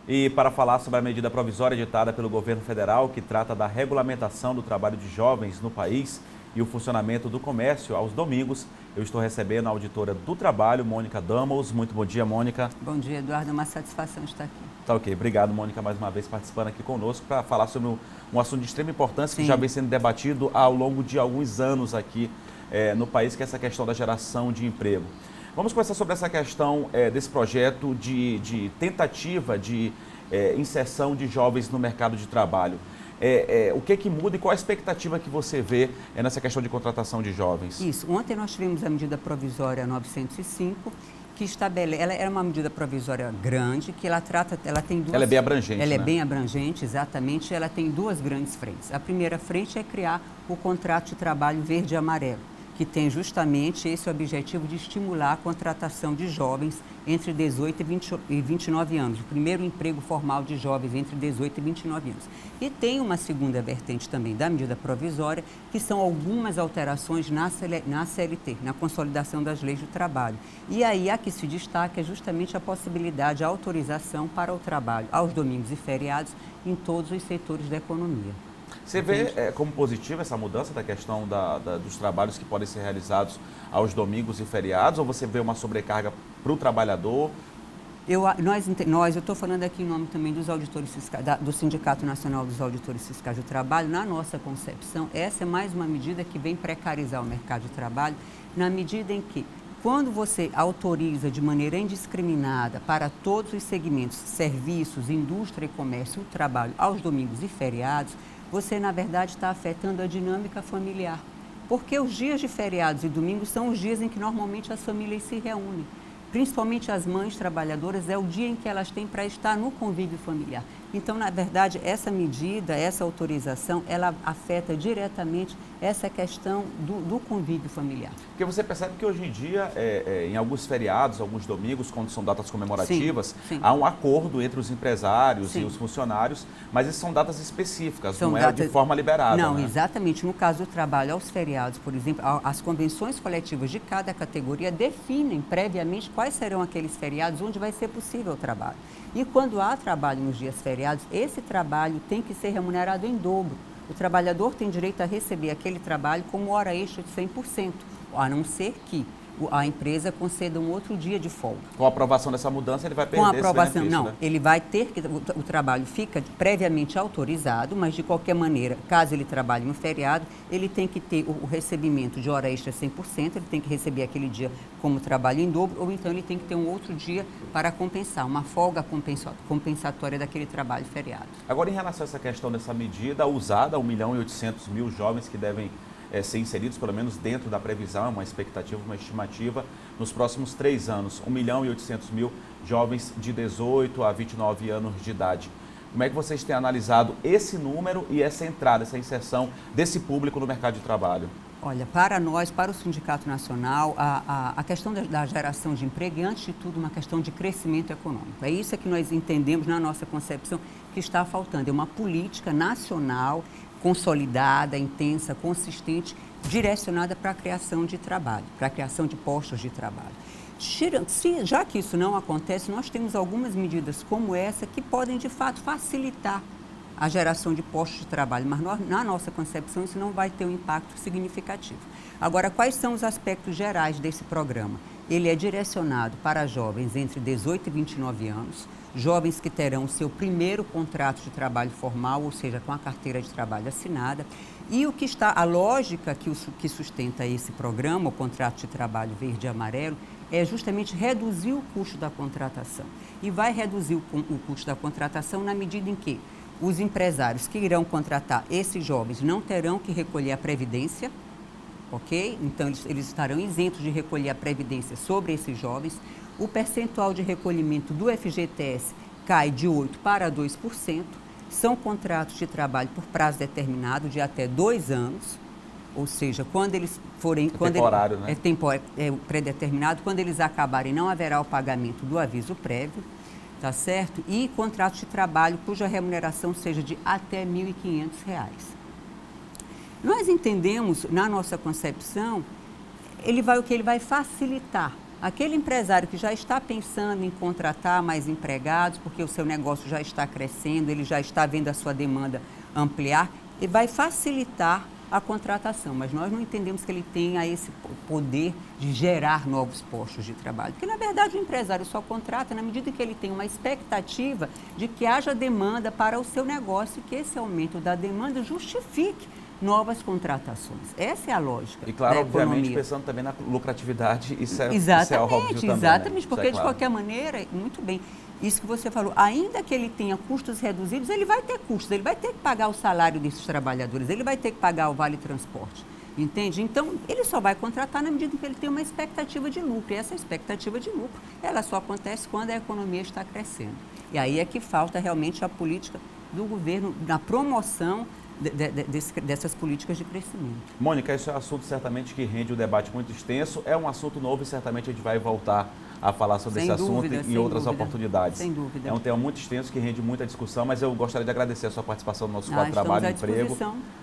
E para falar sobre a medida provisória editada pelo governo federal, que trata da regulamentação do trabalho de jovens no país e o funcionamento do comércio aos domingos, eu estou recebendo a auditora do trabalho, Mônica Damos. Muito bom dia, Mônica. Bom dia, Eduardo. É uma satisfação estar aqui. Tá ok. Obrigado, Mônica, mais uma vez participando aqui conosco para falar sobre um assunto de extrema importância que já vem sendo debatido ao longo de alguns anos aqui no país, que é essa questão da geração de emprego. Vamos conversar sobre essa questão desse projeto de tentativa de inserção de jovens no mercado de trabalho. O que muda e qual a expectativa que você vê nessa questão de contratação de jovens? Isso. Ontem nós tivemos a medida provisória 905, que estabelece, ela é uma medida provisória grande, que ela tem duas... Ela é bem abrangente, Ela é né? bem abrangente, exatamente. Ela tem duas grandes frentes. A primeira frente é criar o contrato de trabalho verde e amarelo, que tem justamente esse objetivo de estimular a contratação de jovens entre 18 e 29 anos, o primeiro emprego formal de jovens entre 18 e 29 anos. E tem uma segunda vertente também da medida provisória, que são algumas alterações na CLT, na consolidação das leis do trabalho. E aí a que se destaca é justamente a possibilidade, a autorização para o trabalho aos domingos e feriados em todos os setores da economia. Você vê como positiva essa mudança da questão dos trabalhos que podem ser realizados aos domingos e feriados, ou você vê uma sobrecarga para o trabalhador? Eu estou falando aqui em nome também dos auditores fiscais, do Sindicato Nacional dos Auditores Fiscais do Trabalho. Na nossa concepção, essa é mais uma medida que vem precarizar o mercado de trabalho, na medida em que, quando você autoriza de maneira indiscriminada para todos os segmentos, serviços, indústria e comércio, o trabalho aos domingos e feriados, você, na verdade, está afetando a dinâmica familiar. Porque os dias de feriados e domingos são os dias em que normalmente as famílias se reúnem. Principalmente as mães trabalhadoras, é o dia em que elas têm para estar no convívio familiar. Então, na verdade, essa medida, essa autorização, ela afeta diretamente essa questão do convívio familiar. Porque você percebe que hoje em dia, em alguns feriados, alguns domingos, quando são datas comemorativas, sim. há um acordo entre os empresários e os funcionários, mas essas são datas específicas, não é de forma liberada. Não, né? Exatamente. No caso do trabalho aos feriados, por exemplo, as convenções coletivas de cada categoria definem previamente quais serão aqueles feriados onde vai ser possível o trabalho. E quando há trabalho nos dias feriados, esse trabalho tem que ser remunerado em dobro. O trabalhador tem direito a receber aquele trabalho como hora extra de 100%, a não ser que a empresa conceda um outro dia de folga. Com a aprovação dessa mudança, ele vai perder esse benefício, Com a aprovação, não. Né? Ele vai ter que... O trabalho fica previamente autorizado, mas de qualquer maneira, caso ele trabalhe no feriado, ele tem que ter o recebimento de hora extra 100%, ele tem que receber aquele dia como trabalho em dobro, ou então ele tem que ter um outro dia para compensar, uma folga compensatória daquele trabalho feriado. Agora, em relação a essa questão dessa medida usada, 1.800.000 jovens que devem ser inseridos, pelo menos dentro da previsão, uma expectativa, uma estimativa, nos próximos 3 anos, 1.800.000 jovens de 18 a 29 anos de idade. Como é que vocês têm analisado esse número e essa entrada, essa inserção desse público no mercado de trabalho? Olha, para nós, para o Sindicato Nacional, a questão da geração de emprego é, antes de tudo, uma questão de crescimento econômico. É isso que nós entendemos na nossa concepção que está faltando. É uma política nacional consolidada, intensa, consistente, direcionada para a criação de trabalho, para a criação de postos de trabalho. Já que isso não acontece, nós temos algumas medidas como essa que podem, de fato, facilitar a geração de postos de trabalho, mas na nossa concepção isso não vai ter um impacto significativo. Agora, quais são os aspectos gerais desse programa? Ele é direcionado para jovens entre 18 e 29 anos, jovens que terão o seu primeiro contrato de trabalho formal, ou seja, com a carteira de trabalho assinada, e a lógica que sustenta esse programa, o contrato de trabalho verde e amarelo, é justamente reduzir o custo da contratação. E vai reduzir o custo da contratação na medida em que os empresários que irão contratar esses jovens não terão que recolher a previdência, ok? Então, eles estarão isentos de recolher a previdência sobre esses jovens. O percentual de recolhimento do FGTS cai de 8% para 2%. São contratos de trabalho por prazo determinado de até 2 anos, ou seja, quando eles forem... Temporário, né? É pré-determinado. Quando eles acabarem, não haverá o pagamento do aviso prévio, tá certo? E contratos de trabalho cuja remuneração seja de até R$ 1.500. Nós entendemos, na nossa concepção, ele vai o que? Ele vai facilitar. Aquele empresário que já está pensando em contratar mais empregados, porque o seu negócio já está crescendo, ele já está vendo a sua demanda ampliar, ele vai facilitar a contratação, mas nós não entendemos que ele tenha esse poder de gerar novos postos de trabalho, porque na verdade o empresário só contrata na medida que ele tem uma expectativa de que haja demanda para o seu negócio e que esse aumento da demanda justifique novas contratações. Essa é a lógica. E claro, da obviamente, economia. Pensando também na lucratividade, isso é óbvio também. Exatamente, Né? porque Isso é de qualquer maneira, muito bem, isso que você falou, ainda que ele tenha custos reduzidos, ele vai ter custos, ele vai ter que pagar o salário desses trabalhadores, ele vai ter que pagar o vale-transporte, entende? Então, ele só vai contratar na medida que ele tem uma expectativa de lucro, e essa expectativa de lucro, ela só acontece quando a economia está crescendo. E aí é que falta realmente a política do governo na promoção dessas políticas de crescimento. Mônica, esse é um assunto certamente que rende um debate muito extenso, é um assunto novo e certamente a gente vai voltar a falar sobre esse assunto em outras oportunidades. Sem dúvida. É um tema muito extenso que rende muita discussão, mas eu gostaria de agradecer a sua participação no nosso quadro Trabalho e Emprego.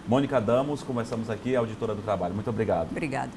Mônica Damos, conversamos aqui, auditora do trabalho. Muito obrigado. Obrigada.